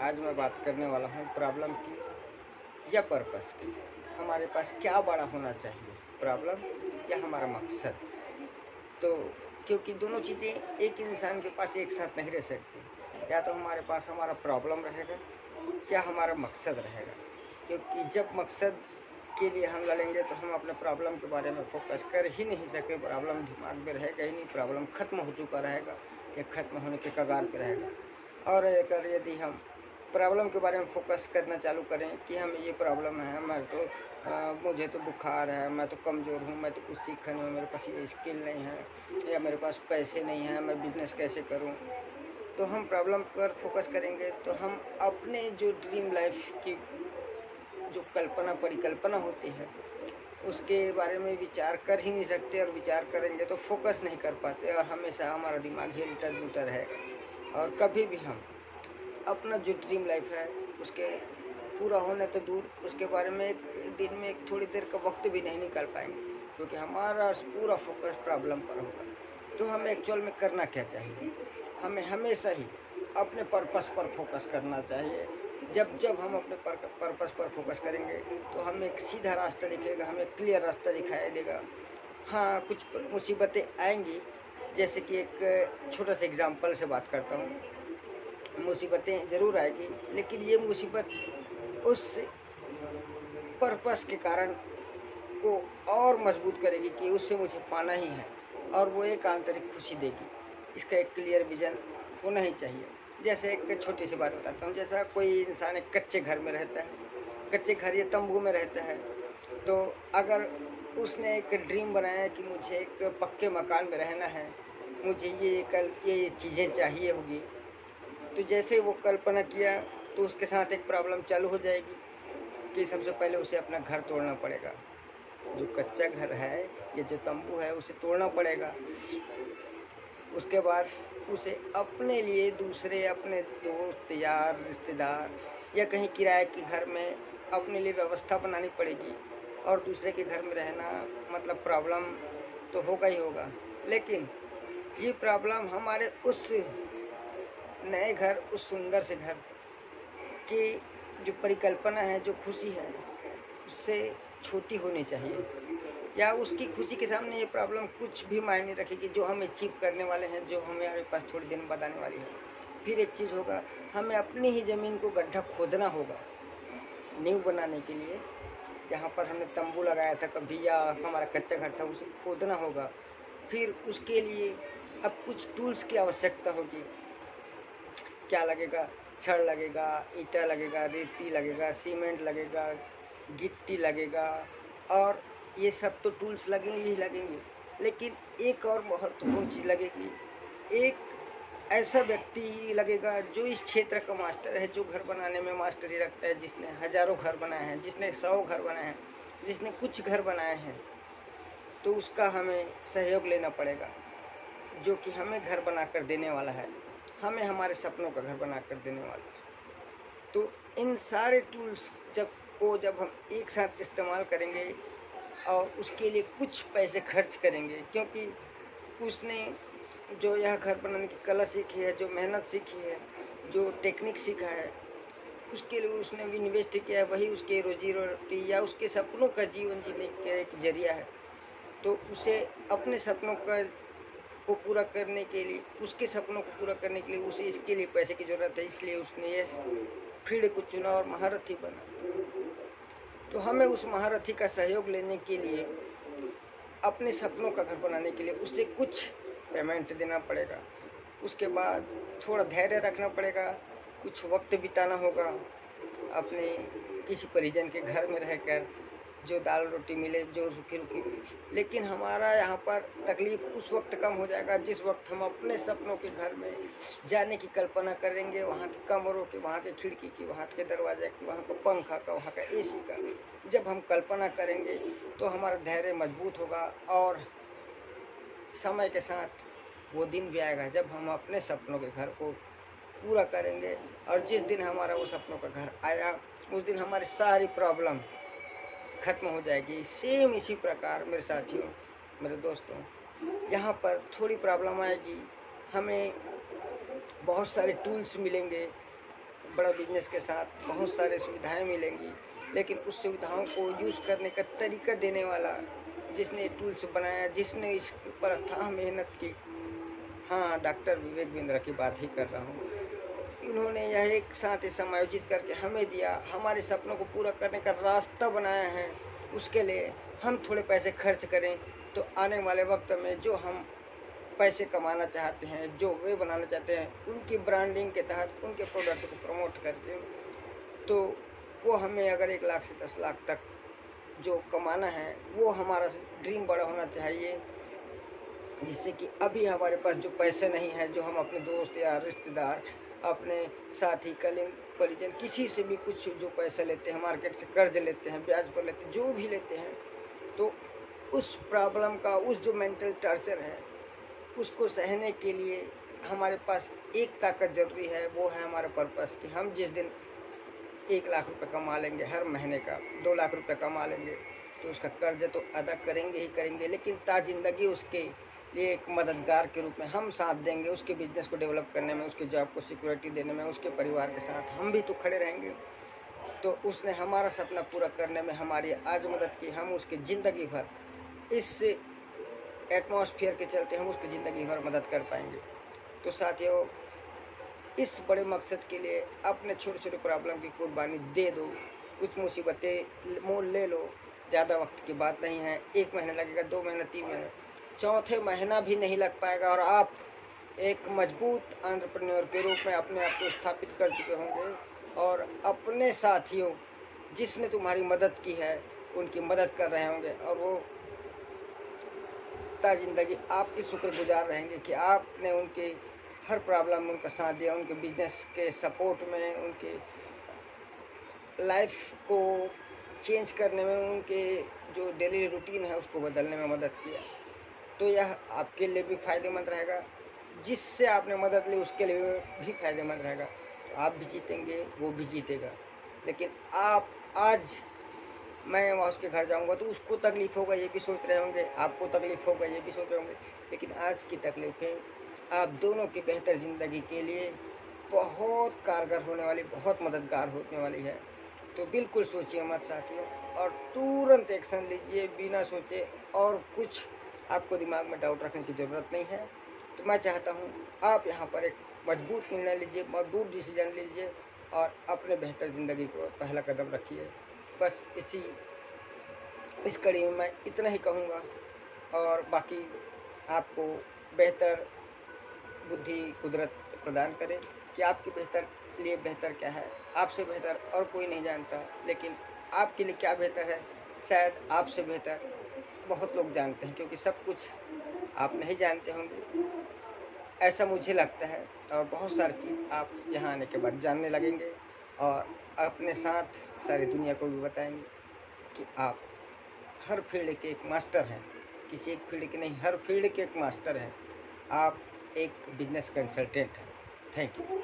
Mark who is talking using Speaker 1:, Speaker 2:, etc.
Speaker 1: आज मैं बात करने वाला हूँ प्रॉब्लम की या पर्पस की। हमारे पास क्या बड़ा होना चाहिए, प्रॉब्लम या हमारा मकसद। तो क्योंकि दोनों चीज़ें एक इंसान के पास एक साथ नहीं रह सकती। या तो हमारे पास हमारा प्रॉब्लम रहेगा या हमारा मकसद रहेगा। क्योंकि जब मकसद के लिए हम लड़ेंगे तो हम अपने प्रॉब्लम के बारे में फोकस कर ही नहीं सके। प्रॉब्लम दिमाग में रहेगा ही नहीं, प्रॉब्लम ख़त्म हो चुका रहेगा या ख़त्म होने के कगार पे रहेगा। और अगर यदि हम प्रॉब्लम के बारे में फोकस करना चालू करें कि हमें ये प्रॉब्लम है, मुझे तो बुखार है, मैं तो कमज़ोर हूँ, मैं तो कुछ सीखा नहीं हूँ, मेरे पास ये स्किल नहीं है या मेरे पास पैसे नहीं हैं, मैं बिजनेस कैसे करूँ। तो हम प्रॉब्लम पर फोकस करेंगे तो हम अपने जो ड्रीम लाइफ की जो कल्पना परिकल्पना होती है उसके बारे में विचार कर ही नहीं सकते। और विचार करेंगे तो फोकस नहीं कर पाते और हमेशा हमारा दिमाग हिलता जुलता रहेगा। और कभी भी हम अपना जो ड्रीम लाइफ है उसके पूरा होने तो दूर, उसके बारे में एक दिन में एक थोड़ी देर का वक्त भी नहीं निकाल पाएंगे, क्योंकि हमारा पूरा फोकस प्रॉब्लम पर होगा। तो हमें एक्चुअल में करना क्या चाहिए, हमें हमेशा ही अपने पर्पस पर फोकस करना चाहिए। जब जब हम अपने पर्पस पर फोकस करेंगे तो हमें एक सीधा रास्ता दिखेगा, हमें क्लियर रास्ता दिखाई देगा। हाँ, कुछ मुसीबतें आएंगी, जैसे कि एक छोटा सा एग्जांपल से बात करता हूँ। मुसीबतें ज़रूर आएगी, लेकिन ये मुसीबत उस पर्पस के कारण को और मजबूत करेगी कि उससे मुझे पाना ही है, और वो एक आंतरिक खुशी देगी। इसका एक क्लियर विजन होना ही चाहिए। जैसे एक छोटी सी बात बताता हूँ। जैसा कोई इंसान एक कच्चे घर में रहता है, कच्चे घर या तंबू में रहता है, तो अगर उसने एक ड्रीम बनाया है कि मुझे एक पक्के मकान में रहना है, मुझे ये चीज़ें चाहिए होगी, तो जैसे वो कल्पना किया तो उसके साथ एक प्रॉब्लम चालू हो जाएगी कि सबसे पहले उसे अपना घर तोड़ना पड़ेगा। जो कच्चा घर है या जो तंबू है उसे तोड़ना पड़ेगा। उसके बाद उसे अपने लिए दूसरे अपने दोस्त यार रिश्तेदार या कहीं किराए के घर में अपने लिए व्यवस्था बनानी पड़ेगी। और दूसरे के घर में रहना मतलब प्रॉब्लम तो होगा ही होगा। लेकिन ये प्रॉब्लम हमारे उस नए घर, उस सुंदर से घर की जो परिकल्पना है, जो खुशी है, उससे छोटी होनी चाहिए। या उसकी खुशी के सामने ये प्रॉब्लम कुछ भी मायने रखेगी, जो हम अचीव करने वाले हैं, जो हमारे पास थोड़े दिन बाद आने वाली है। फिर एक चीज़ होगा, हमें अपनी ही ज़मीन को गड्ढा खोदना होगा नींव बनाने के लिए। जहाँ पर हमने तंबू लगाया था कभी या हमारा कच्चा घर था, उसे खोदना होगा। फिर उसके लिए अब कुछ टूल्स की आवश्यकता होगी। क्या लगेगा? छड़ लगेगा, ईंटा लगेगा, रेती लगेगा, सीमेंट लगेगा, गिट्टी लगेगा, और ये सब तो टूल्स लगेंगे ही लगेंगे। लेकिन एक और महत्वपूर्ण चीज़ लगेगी, एक ऐसा व्यक्ति लगेगा जो इस क्षेत्र का मास्टर है, जो घर बनाने में मास्टरी रखता है, जिसने हज़ारों घर बनाए हैं, जिसने 100 घर बनाए हैं, जिसने कुछ घर बनाए हैं। तो उसका हमें सहयोग लेना पड़ेगा, जो कि हमें घर बना कर देने वाला है, हमें हमारे सपनों का घर बना कर देने वाला है। तो इन सारे टूल्स जब हम एक साथ इस्तेमाल करेंगे और उसके लिए कुछ पैसे खर्च करेंगे, क्योंकि उसने जो यह घर बनाने की कला सीखी है, जो मेहनत सीखी है, जो टेक्निक सीखा है, उसके लिए उसने भी इन्वेस्ट किया है, वही उसके रोजी रोटी या उसके सपनों का जीवन जीने का एक जरिया है। तो उसे अपने सपनों को पूरा करने के लिए, उसके सपनों को पूरा करने के लिए उसे इसके लिए पैसे की ज़रूरत है, इसलिए उसने ये फील्ड को चुना और महारथी बना। तो हमें उस महारथी का सहयोग लेने के लिए, अपने सपनों का घर बनाने के लिए उससे कुछ पेमेंट देना पड़ेगा। उसके बाद थोड़ा धैर्य रखना पड़ेगा, कुछ वक्त बिताना होगा अपने किसी परिजन के घर में रहकर, जो दाल रोटी मिले, जो रूखी रूखी मिले। लेकिन हमारा यहाँ पर तकलीफ उस वक्त कम हो जाएगा जिस वक्त हम अपने सपनों के घर में जाने की कल्पना करेंगे, वहाँ के कमरों की, वहाँ के खिड़की की, वहाँ के दरवाजे की, वहाँ का पंखा का, वहाँ का एसी का। जब हम कल्पना करेंगे तो हमारा धैर्य मजबूत होगा, और समय के साथ वो दिन भी आएगा जब हम अपने सपनों के घर को पूरा करेंगे। और जिस दिन हमारा वो सपनों का घर आया, उस दिन हमारी सारी प्रॉब्लम खत्म हो जाएगी। सेम इसी प्रकार मेरे साथियों, मेरे दोस्तों, यहाँ पर थोड़ी प्रॉब्लम आएगी, हमें बहुत सारे टूल्स मिलेंगे, बड़ा बिजनेस के साथ बहुत सारे सुविधाएं मिलेंगी, लेकिन उस सुविधाओं को यूज़ करने का तरीका देने वाला, जिसने टूल्स बनाया, जिसने इस पर अथाह मेहनत की, हाँ, डॉक्टर विवेक बिंद्रा की बात ही कर रहा हूँ। इन्होंने यह एक साथ समायोजित करके हमें दिया, हमारे सपनों को पूरा करने का रास्ता बनाया है। उसके लिए हम थोड़े पैसे खर्च करें तो आने वाले वक्त में जो हम पैसे कमाना चाहते हैं, जो वे बनाना चाहते हैं, उनकी ब्रांडिंग के तहत उनके प्रोडक्ट को प्रमोट करके, तो वो हमें अगर 1 लाख से 10 लाख तक जो कमाना है, वो हमारा ड्रीम बड़ा होना चाहिए, जिससे कि अभी हमारे पास जो पैसे नहीं हैं, जो हम अपने दोस्त या रिश्तेदार, अपने साथी, परिजन, किसी से भी कुछ जो पैसे लेते हैं, मार्केट से कर्ज लेते हैं, ब्याज पर लेते हैं, जो भी लेते हैं, तो उस प्रॉब्लम का, उस जो मेंटल टॉर्चर है, उसको सहने के लिए हमारे पास एक ताकत जरूरी है, वो है हमारा पर्पस। कि हम जिस दिन 1 लाख रुपए कमा लेंगे हर महीने का, 2 लाख रुपए कमा लेंगे, तो उसका कर्ज तो अदा करेंगे ही करेंगे, लेकिन जिंदगी उसके लिए एक मददगार के रूप में हम साथ देंगे, उसके बिजनेस को डेवलप करने में, उसके जॉब को सिक्योरिटी देने में, उसके परिवार के साथ हम भी तो खड़े रहेंगे। तो उसने हमारा सपना पूरा करने में हमारी आज मदद की, हम उसकी ज़िंदगी भर इस एटमॉस्फेयर के चलते हम उसकी ज़िंदगी भर मदद कर पाएंगे। तो साथियों, इस बड़े मकसद के लिए अपने छोटे छोटे प्रॉब्लम की कुर्बानी दे दो, कुछ मुसीबतें मोल ले लो। ज़्यादा वक्त की बात नहीं है, 1 महीना लगेगा, 2 महीना, 3 महीना, चौथे महीना भी नहीं लग पाएगा और आप एक मजबूत एंटरप्रेन्योर के रूप में अपने आप को स्थापित कर चुके होंगे और अपने साथियों, जिसने तुम्हारी मदद की है, उनकी मदद कर रहे होंगे और वो ज़िंदगी आपकी शुक्रगुजार रहेंगे कि आपने उनके हर प्रॉब्लम में उनका साथ दिया, उनके बिजनेस के सपोर्ट में, उनके लाइफ को चेंज करने में, उनके जो डेली रूटीन है उसको बदलने में मदद किया। तो यह आपके लिए भी फायदेमंद रहेगा, जिससे आपने मदद ली उसके लिए भी फायदेमंद रहेगा। तो आप भी जीतेंगे, वो भी जीतेगा। लेकिन आप आज, मैं वहाँ उसके घर जाऊंगा तो उसको तकलीफ होगा, ये भी सोच रहे होंगे, आपको तकलीफ होगा, ये भी सोच रहे होंगे, लेकिन आज की तकलीफें आप दोनों की बेहतर ज़िंदगी के लिए बहुत कारगर होने वाली, बहुत मददगार होने वाली है। तो बिल्कुल सोचिए मत साथियों, और तुरंत एक्शन लीजिए बिना सोचे, और कुछ आपको दिमाग में डाउट रखने की ज़रूरत नहीं है। तो मैं चाहता हूँ आप यहाँ पर एक मजबूत निर्णय लीजिए, मजबूत डिसीजन लीजिए और अपने बेहतर ज़िंदगी को पहला कदम रखिए। बस इस कड़ी में मैं इतना ही कहूँगा, और बाकी आपको बेहतर बुद्धि कुदरत प्रदान करे कि आपके लिए बेहतर क्या है। आपसे बेहतर और कोई नहीं जानता, लेकिन आपके लिए क्या बेहतर है शायद आपसे बेहतर बहुत लोग जानते हैं, क्योंकि सब कुछ आप नहीं जानते होंगे, ऐसा मुझे लगता है। और बहुत सारी चीज़ आप यहाँ आने के बाद जानने लगेंगे और अपने साथ सारी दुनिया को भी बताएंगे कि आप हर फील्ड के एक मास्टर हैं, किसी एक फील्ड के नहीं, हर फील्ड के एक मास्टर हैं। आप एक बिजनेस कंसल्टेंट हैं। Thank you.